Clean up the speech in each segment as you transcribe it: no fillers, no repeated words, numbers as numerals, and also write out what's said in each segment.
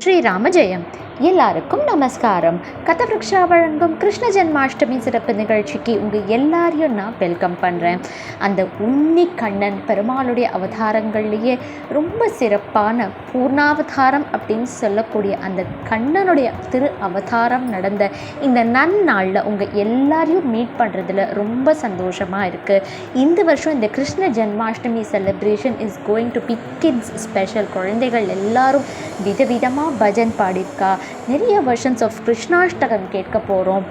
ஸ்ரீராம ஜெயம். எல்லாருக்கும் நமஸ்காரம். கதவிருக்ஷா வழங்கும் கிருஷ்ண ஜென்மாஷ்டமி சிறப்பு நிகழ்ச்சிக்கு உங்கள் எல்லாரையும் நான் வெல்கம் பண்ணுறேன். அந்த உன்னி கண்ணன் பெருமாளுடைய அவதாரங்கள்லேயே ரொம்ப சிறப்பான பூர்ணாவதாரம் அப்படின்னு சொல்லக்கூடிய அந்த கண்ணனுடைய திரு அவதாரம் நடந்த இந்த நன்னாளில் உங்கள் எல்லாரையும் மீட் பண்ணுறதுல ரொம்ப சந்தோஷமாக இருக்குது. இந்த வருஷம் இந்த Krishna Janmashtami celebration is going to be kids special. குழந்தைகள் எல்லாரும் விதவிதமாக பஜன் பாடியிருக்கா. நிறைய வெர்ஷன்ஸ் ஆஃப் கிருஷ்ணாஷ்டகம் கேட்க போகிறோம்.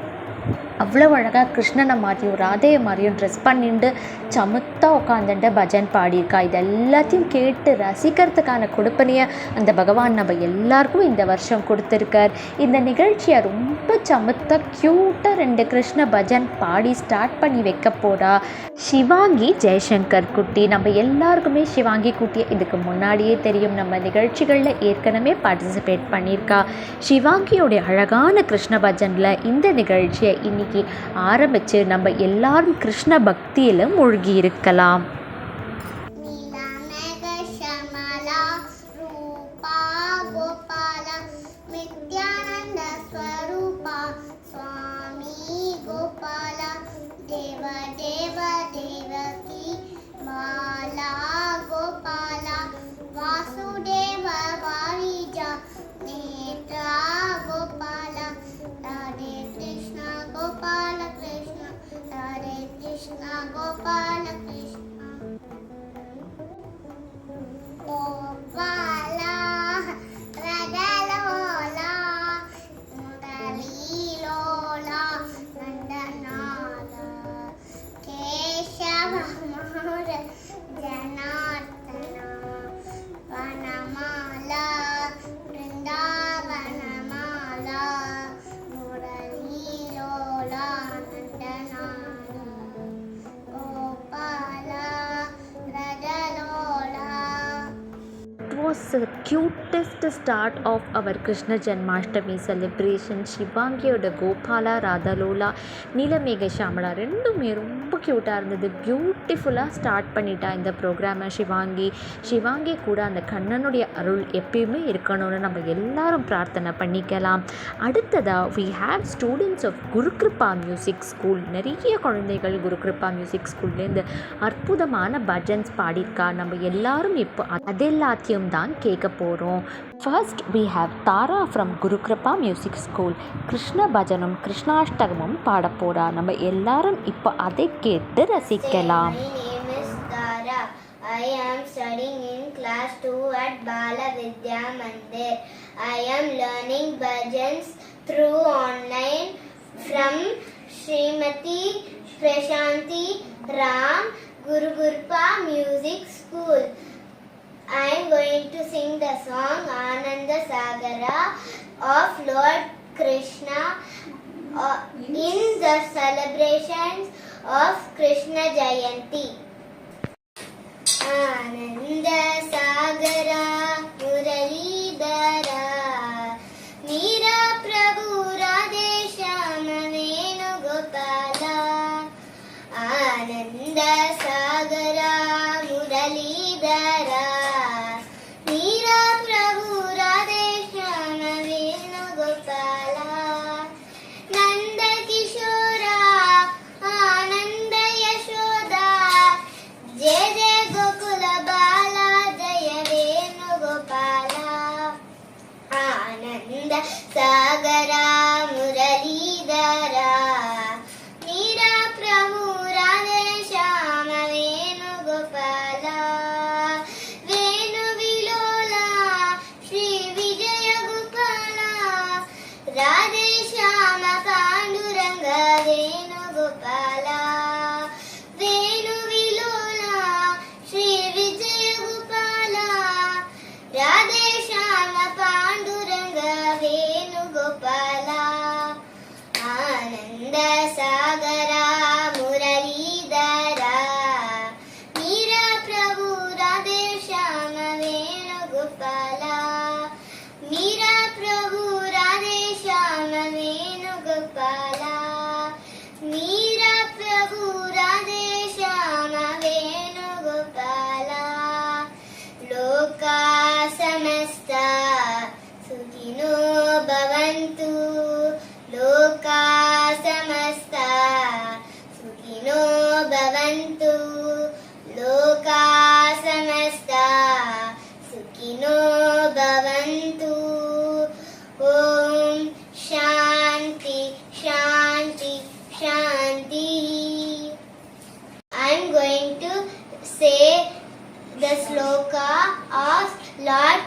அவ்வளோ அழகாக கிருஷ்ணனை மாதிரியும் ராதையை மாதிரியும் ட்ரெஸ் பண்ணிட்டு சமத்தாக உட்காந்துட்டு பஜன் பாடியிருக்கா. இது எல்லாத்தையும் கேட்டு ரசிக்கிறதுக்கான கொடுப்பனையை அந்த பகவான் நம்ம எல்லாருக்கும் இந்த வருஷம் கொடுத்துருக்கார். இந்த நிகழ்ச்சியை ரொம்ப சமத்தாக க்யூட்டாக 2 கிருஷ்ண பஜன் பாடி ஸ்டார்ட் பண்ணி வைக்க போகிறா சிவாங்கி ஜெய்சங்கர் குட்டி. நம்ம எல்லாருக்குமே சிவாங்கி குட்டியை இதுக்கு முன்னாடியே தெரியும். நம்ம நிகழ்ச்சிகளில் ஏற்கனவே பார்ட்டிசிபேட் பண்ணியிருக்கா. சிவாங்கியோடைய அழகான கிருஷ்ண பஜனில் இந்த நிகழ்ச்சியை இன்னைக்கு ஆரம்பித்து நம்ம எல்லாரும் கிருஷ்ண பக்தியில் மூழ்கி இருக்கலாம். Gopala Krishna Gopala Radalola Mudalilola Nandanala Keshava Mara Janatana Vanamala Vrindavanamala Mudalilola Nandanala. The cutest start of our Krishna Janmashtami celebration. சிவாங்கியோட Gopala ராதலோலா Neelamega Shyamala ரெண்டுமே ரொம்ப க்யூட்டாக இருந்தது. பியூட்டிஃபுல்லாக ஸ்டார்ட் பண்ணிட்டா இந்த ப்ரோக்ராமை சிவாங்கி கூட அந்த கண்ணனுடைய அருள் எப்பயுமே இருக்கணும்னு நம்ம எல்லாரும் பிரார்த்தனை பண்ணிக்கலாம். அடுத்ததாக we have students of Gurukripa music school. நிறைய குழந்தைகள் குருகிருபா மியூசிக் ஸ்கூல்லேருந்து அற்புதமான பஜன்ஸ் பாடியிருக்கா. நம்ம எல்லாரும் இப்போ அதெல்லாத்தையும் தான் கேட்க போகிறோம். First we have Tara from Gurukripa music school. Krishna பஜனும் கிருஷ்ணாஷ்டகமும் பாட போகிறா. நம்ம எல்லாரும் இப்போ அதை கேட்டு ரசிக்கலாம். My name is Tara. I am studying in class 2 at Bala Vidya Mandir. I am learning bhajans through online from Srimati Prashanti Ram Gurugurpa Music School. I am going to sing the song Ananda Sagara of Lord Krishna in the celebrations of Krishna Jayanti. Ananda Sagara Muralidhara Meera Prabhu Radheshama Venugopala. Ananda Sagara Muralidhara Meera Prabhu Radheshama Venugopala. Nanda Kishora Ananda Yashoda Jai Jai Gokula Bala Jaya Venugopala. Ananda Sagara Muralidhara Meera Prabhu Radheshama Venugopala. Venu Vilola Shri Vijaya Gopala Radheshama Panduranga Venugopala. Venu Vilola Shri Vijaya Gopala Radheshama Panduranga Venugopala. say the sloka of Lord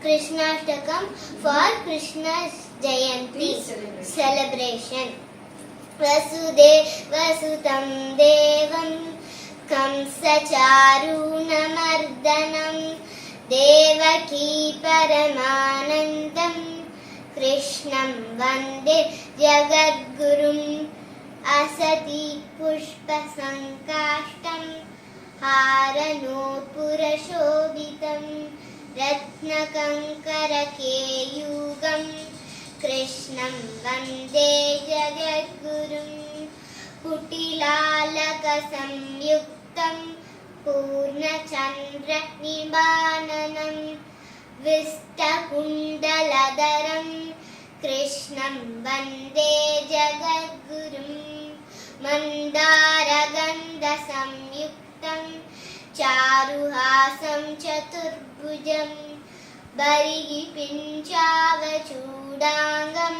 Krishnashtakam for Krishna's Jayanti celebration. Vasudevasutam devam Kamsacharunamardhanam Devaki Paramanandam Krishnam Vande Jagadgurum Asati Pushpa Sankashtam Haranopurashobitam Ratnakankarakehyugam Krishnam Vande Jagadgurum Kutilalakasamyuktam Purnachandra Nibananam Vistakundaladaram Krishnam Vande Jagadgurum Mandaragandha Samyuktam Charuhasam Chaturbhujam Barihi Pinchavachodangam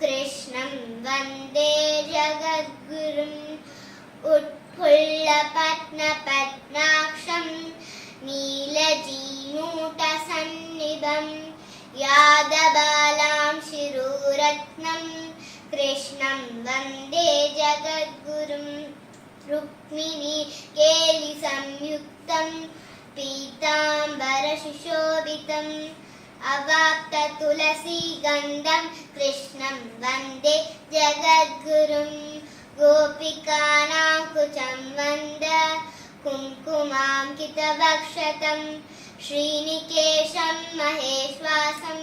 Krishnam Vande Jagadgurum Utpullapatna Patnaksham Neelajinuta Sannibam Yadabalam Shiruratnam Krishnam Vande Jagadgurum Rukmini Keli Samyuktam Pitambara Shushobitam Avapta Tulasi Gandham Krishnam Vande Jagadgurum Gopikanam Kucham Vanda Kumkumam Kitavakshatam Srinikesham Maheshwasam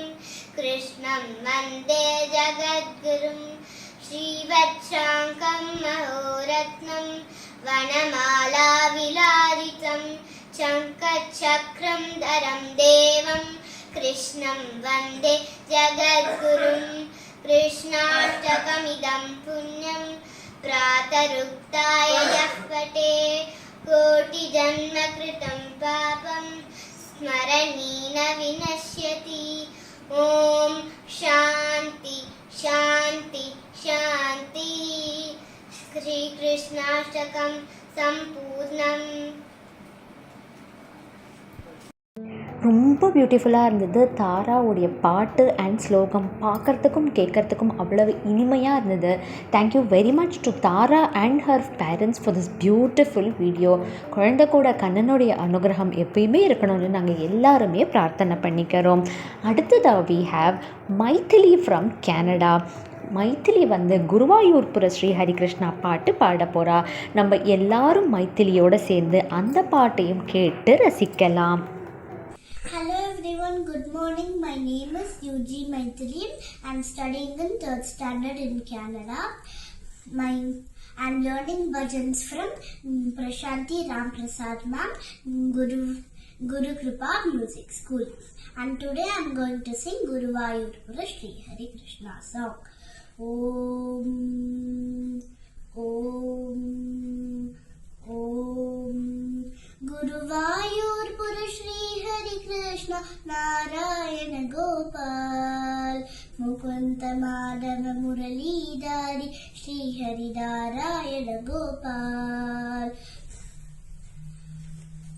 Krishnam Vande Jagadgurum Srivatshankam Mahoratnam Vanamala Vilaritam Chankachakram Dharam Devam Krishnam Vande Jagadgurum Krishnashtakamidam Punyam Prataruktaya Yahpate Koti Janma Kritam Papam Smaranina Vinashyati Om Shanti Shanti Shanti Shri Krishnashtakam Sampurnam. ரொம்ப பியூட்டிஃபுல்லாக இருந்தது. தாராவுடைய பாட்டு and ஸ்லோகம் பார்க்குறதுக்கும் கேட்குறதுக்கும் அவ்வளவு இனிமையாக இருந்தது. Thank you very much to Tara and her parents for this beautiful video. குழந்தை கூட கண்ணனுடைய அனுகிரகம் எப்பயுமே இருக்கணும்னு நாங்கள் எல்லாருமே பிரார்த்தனை பண்ணிக்கிறோம். அடுத்ததாக we have Maithili from Canada. Maithili Guruvayurpura Sri Harikrishna பாட்டு பாட போகிறா. நம்ம எல்லாரும் மைதிலியோடு சேர்ந்து அந்த பாட்டையும் கேட்டு ரசிக்கலாம். Hello everyone, good morning. My name is UG Maithili. I'm studying in 3rd standard in Canada. I'm learning bhajans from Prashanti Ramprasad ma'am, Guru Kripa Music School. And today I'm going to sing Guruvayurpura Sri Hari Krishna song. Om Om Om Guruvayurpura Sri Hari Krishna Narayana Gopal Mukunda Madhava Muralidhari Sri Hari Narayana Gopal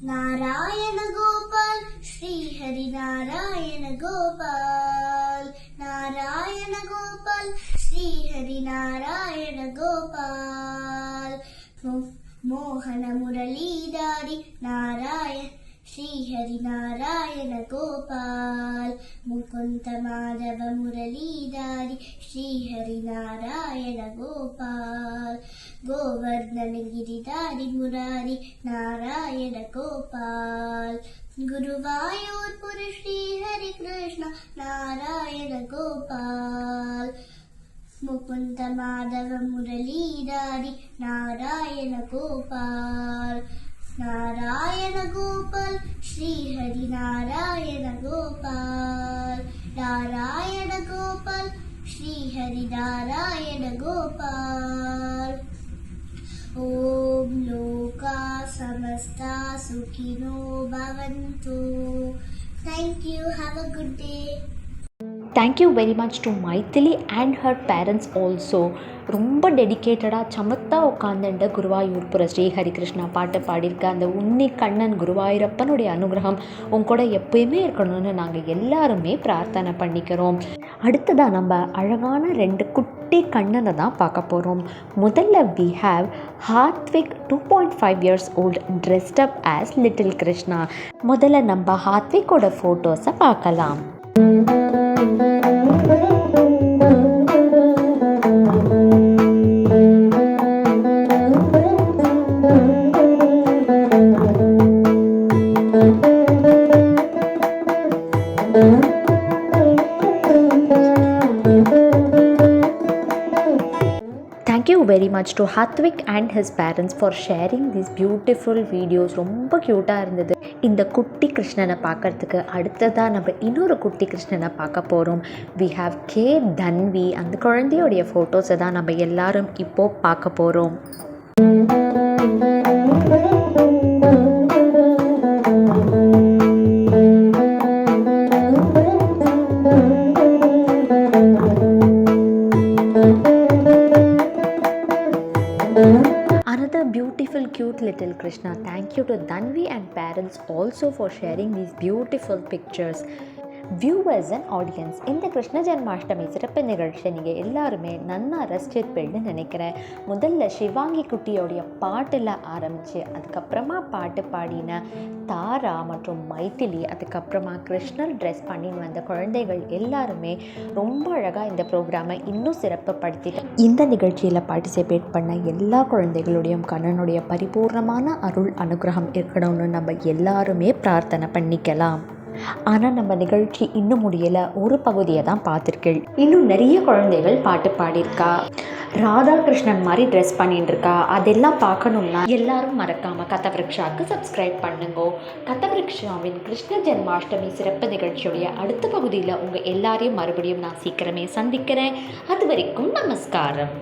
Narayana Gopal Sri Hari Narayana Gopal Narayana Gopal Sri Hari Narayana Gopal Mohana Muralidhari Narayana Sri Hari Narayana Gopal Mukunda Madhava Muralidhari Sri Hari Narayana Gopal Govardhana Giridhari Murari Narayana Gopal Guruvayurpura Sri Hari Krishna Narayana Gopal Mukunda Madhava Muralidhari Narayana Gopal Narayana Gopal Sri Hari Narayana Gopal Narayana Gopal Sri Hari Narayana Gopal Om Loka Samasta Sukhino Bhavantu. Thank you. Have a good day. Thank you very much to Maithili and her parents also. ரொம்ப டெடிக்கேட்டடாக சமத்தா உட்காந்துட்டு குருவாயூர்புர ஸ்ரீ ஹரிகிருஷ்ணா பாட்டு பாடியிருக்க அந்த உன்னி கண்ணன் குருவாயூரப்பனுடைய அனுகிரகம் உங்க கூட எப்பயுமே இருக்கணும்னு நாங்கள் எல்லாருமே பிரார்த்தனை பண்ணிக்கிறோம். அடுத்ததாக நம்ம அழகான 2 குட்டி கண்ணனை தான் பார்க்க போகிறோம். முதல்ல we have Hathvik 2.5 years old dressed up as little Krishna. முதல்ல நம்ம ஹாத்விக்கோட ஃபோட்டோஸை பார்க்கலாம். Thank you very much to Hathwik and his parents for sharing these beautiful videos. ரொம்ப க்யூட்டாக இருந்தது. இந்த குட்டி கிருஷ்ணனை பார்க்கறதுக்கு அடுத்ததாக நம்ம இன்னொரு குட்டி கிருஷ்ணனை பார்க்க போகிறோம். we have K தன்வி. அந்த குழந்தையோடைய ஃபோட்டோஸை தான் நம்ம எல்லாரும் இப்போது பார்க்க போகிறோம். Another beautiful cute little Krishna. Thank you to Dhanvi and parents also for sharing these beautiful pictures. Viewers and audience, இந்த கிருஷ்ண ஜென்மாஷ்டமி சிறப்பு நிகழ்ச்சியை நீங்கள் எல்லாருமே நன்னா ரசிச்சிருப்பேன்னு நினைக்கிறேன். முதல்ல சிவாங்கி குட்டியோடைய பாட்டில் ஆரம்பித்து அதுக்கப்புறமா பாட்டு பாடின தாரா மற்றும் மைத்திலி, அதுக்கப்புறமா கிருஷ்ணர் ட்ரெஸ் பண்ணின்னு வந்த குழந்தைகள் எல்லாருமே ரொம்ப அழகாக இந்த ப்ரோக்ராமை இன்னும் சிறப்புப்படுத்திட்டு இந்த நிகழ்ச்சியில் பார்ட்டிசிபேட் பண்ண எல்லா குழந்தைகளுடையும் கண்ணனுடைய பரிபூர்ணமான அருள் அனுகிரகம் இருக்கணும்னு நம்ம எல்லாருமே பிரார்த்தனை பண்ணிக்கலாம். ஆனால் நம்ம நிகழ்ச்சி இன்னும் முடியலை. ஒரு பகுதியை தான் பார்த்துருக்கேள். இன்னும் நிறைய குழந்தைகள் பாட்டு பாடியிருக்கா, ராதாகிருஷ்ணன் மாதிரி ட்ரெஸ் பண்ணிட்டு இருக்கா. அதெல்லாம் பார்க்கணுன்னா எல்லாரும் மறக்காமல் கதவிருக்ஷாவுக்கு சப்ஸ்கிரைப் பண்ணுங்க. கதவிருக்ஷாவின் கிருஷ்ண ஜென்மாஷ்டமி சிறப்பு நிகழ்ச்சியுடைய அடுத்த பகுதியில் உங்கள் எல்லாரையும் மறுபடியும் நான் சீக்கிரமே சந்திக்கிறேன். அது வரைக்கும் நமஸ்காரம்.